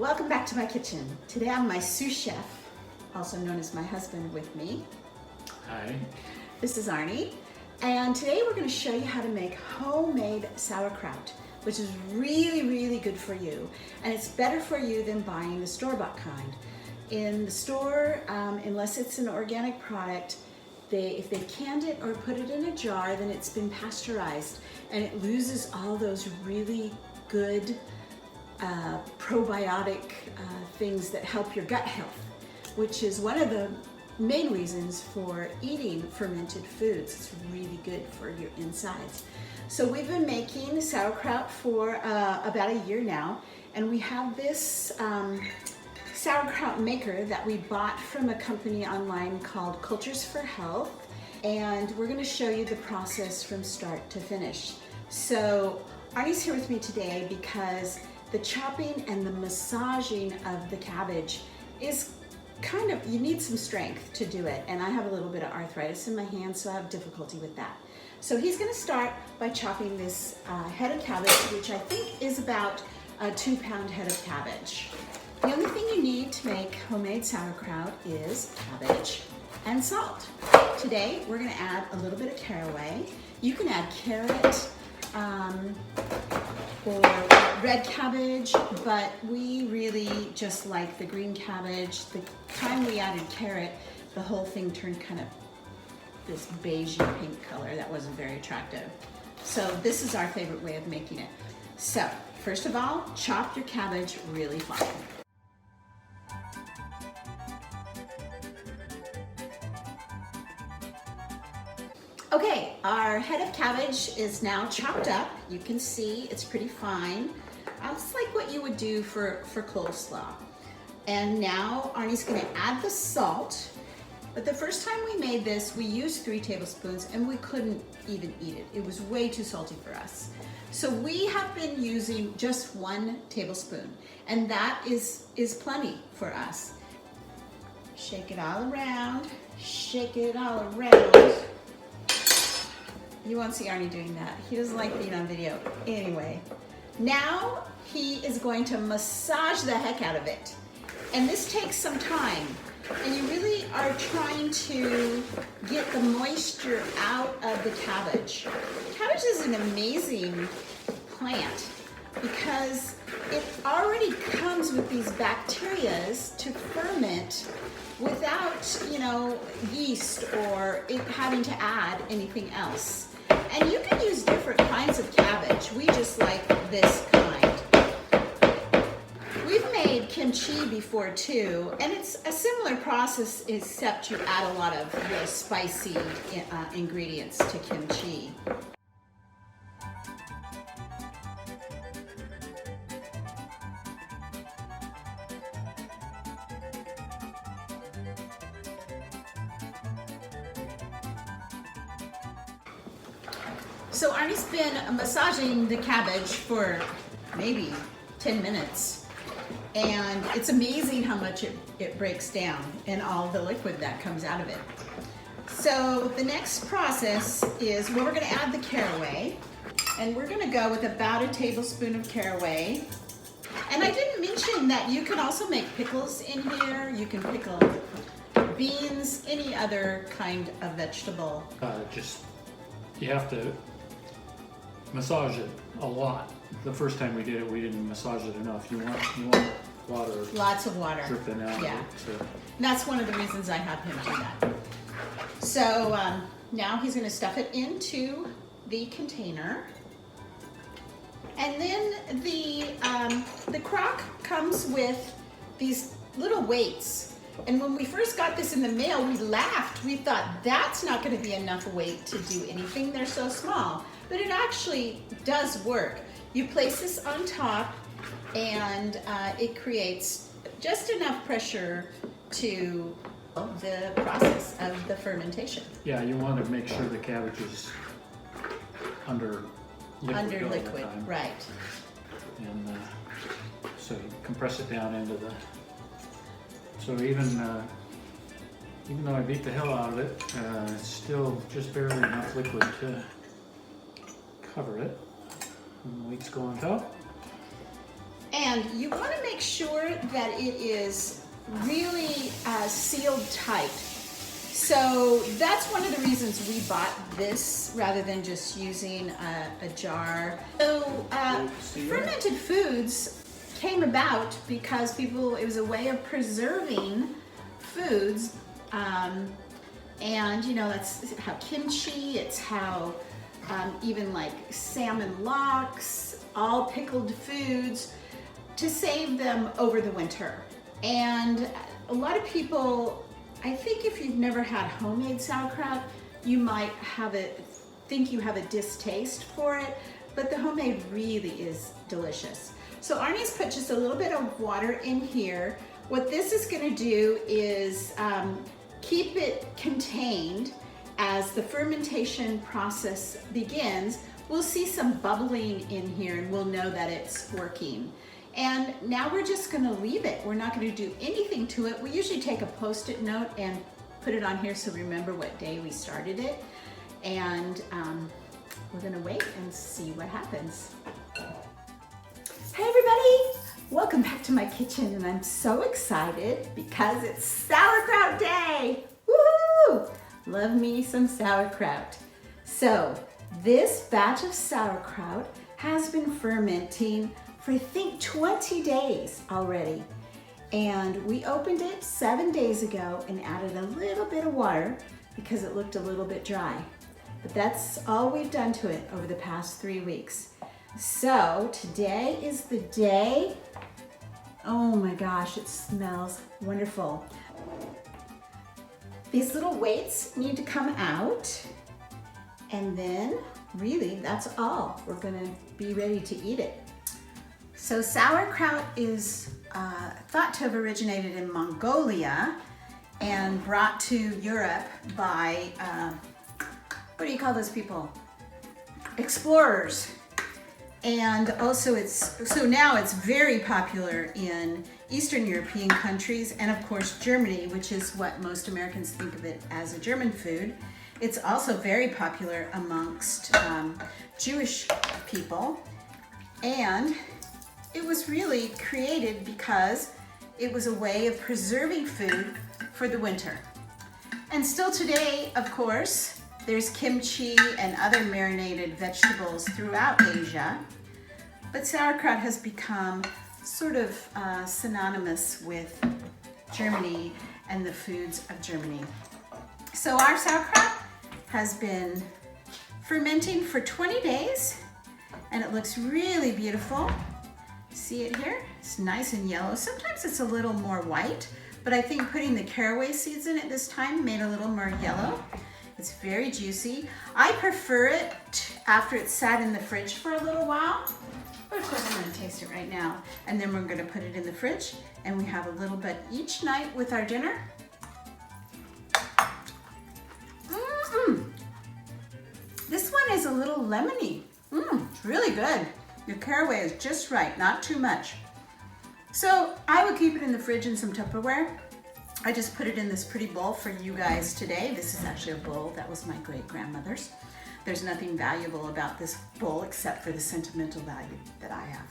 Welcome back to my kitchen. Today I'm my sous chef, also known as my husband, with me. Hi. This is Arnie, and today we're going to show you how to make homemade sauerkraut, which is really good for you, and it's better for you than buying the store-bought kind. In the store, unless it's an organic product, if they've canned it or put it in a jar, then it's been pasteurized and it loses all those really good probiotic things that help your gut health, which is one of the main reasons for eating fermented foods. It's really good for your insides. So we've been making sauerkraut for about a year now, and we have this sauerkraut maker that we bought from a company online called Cultures for Health, and we're going to show you the process from start to finish. So Arnie's here with me today because the chopping and the massaging of the cabbage is kind of, you need some strength to do it, and I have a little bit of arthritis in my hands, so I have difficulty with that. So he's going to start by chopping this head of cabbage, which I think is about a 2-pound head of cabbage. The only thing you need to make homemade sauerkraut is cabbage and salt. Today we're going to add a little bit of caraway. You can add carrot or red cabbage, but we really just like the green cabbage. The time we added carrot, the whole thing turned kind of this beigey pink color that wasn't very attractive. So this is our favorite way of making it. So first of all, chop your cabbage really fine. Okay, our head of cabbage is now chopped up. You can see it's pretty fine. It's like what you would do for coleslaw. And now Arnie's gonna add the salt. But the first time we made this, we used 3 tablespoons and we couldn't even eat it. It was way too salty for us. So we have been using just 1 tablespoon, and that is plenty for us. Shake it all around, shake it all around. You won't see Arnie doing that. He doesn't like being on video. Anyway, now he is going to massage the heck out of it. And this takes some time. And you really are trying to get the moisture out of the cabbage. Cabbage is an amazing plant because it already comes with these bacterias to ferment without, yeast or it having to add anything else. And you can use different kinds of cabbage. We just like this kind. We've made kimchi before too, and it's a similar process except you add a lot of real spicy ingredients to kimchi. So Arnie's been massaging the cabbage for maybe 10 minutes, and it's amazing how much it breaks down and all the liquid that comes out of it. So the next process is we're going to add the caraway, and we're going to go with about a tablespoon of caraway. And I didn't mention that you can also make pickles in here. You can pickle beans, any other kind of vegetable. You have to massage it a lot. The first time we did it, we didn't massage it enough. You want water. Lots of water. Dripping out. Yeah. Of it, so. And that's one of the reasons I have him do that. So now he's going to stuff it into the container. And then the crock comes with these little weights. And when we first got this in the mail, we laughed. We thought that's not going to be enough weight to do anything. They're so small. But it actually does work. You place this on top, and it creates just enough pressure to the process of the fermentation. Yeah, you want to make sure the cabbage is under liquid. Under liquid, right. And so you compress it down into the. So even though I beat the hell out of it, it's still just barely enough liquid to cover it. And the weights go on top. And you want to make sure that it is really sealed tight. So that's one of the reasons we bought this rather than just using a jar. So fermented foods came about because it was a way of preserving foods. And you know, that's how kimchi, it's how even like salmon lox, all pickled foods, to save them over the winter. And a lot of people, I think if you've never had homemade sauerkraut, you might think you have a distaste for it, but the homemade really is delicious. So Arnie's put just a little bit of water in here. What this is gonna do is keep it contained as the fermentation process begins. We'll see some bubbling in here and we'll know that it's working. And now we're just gonna leave it. We're not gonna do anything to it. We usually take a Post-it note and put it on here so we remember what day we started it. And we're gonna wait and see what happens. Hey everybody, welcome back to my kitchen, and I'm so excited because it's sauerkraut day. Woohoo! Love me some sauerkraut. So this batch of sauerkraut has been fermenting for I think 20 days already. And we opened it 7 days ago and added a little bit of water because it looked a little bit dry. But that's all we've done to it over the past 3 weeks. So today is the day. Oh my gosh, it smells wonderful. These little weights need to come out, and then really that's all. We're gonna be ready to eat it. So sauerkraut is thought to have originated in Mongolia and brought to Europe by, what do you call those people? Explorers. And also so now it's very popular in Eastern European countries and of course Germany, which is what most Americans think of it as a German food. It's also very popular amongst Jewish people. And it was really created because it was a way of preserving food for the winter. And still today, of course, there's kimchi and other marinated vegetables throughout Asia, but sauerkraut has become sort of synonymous with Germany and the foods of Germany. So our sauerkraut has been fermenting for 20 days and it looks really beautiful. See it here? It's nice and yellow. Sometimes it's a little more white, but I think putting the caraway seeds in it this time made a little more yellow. It's very juicy. I prefer it after it's sat in the fridge for a little while, but of course I'm gonna taste it right now. And then we're gonna put it in the fridge and we have a little bit each night with our dinner. This one is a little lemony. It's really good. The caraway is just right, not too much. So I would keep it in the fridge in some Tupperware. I just put it in this pretty bowl for you guys today. This is actually a bowl that was my great-grandmother's. There's nothing valuable about this bowl except for the sentimental value that I have.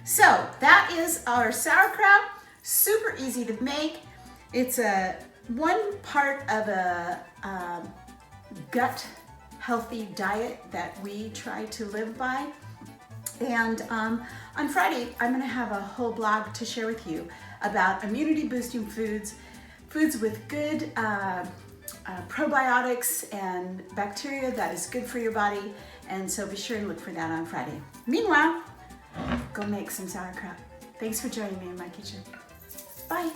So that is our sauerkraut. Super easy to make. It's one part of a gut healthy diet that we try to live by. And on Friday, I'm gonna have a whole blog to share with you about immunity boosting foods, foods with good probiotics and bacteria that is good for your body. And so be sure and look for that on Friday. Meanwhile, go make some sauerkraut. Thanks for joining me in my kitchen. Bye.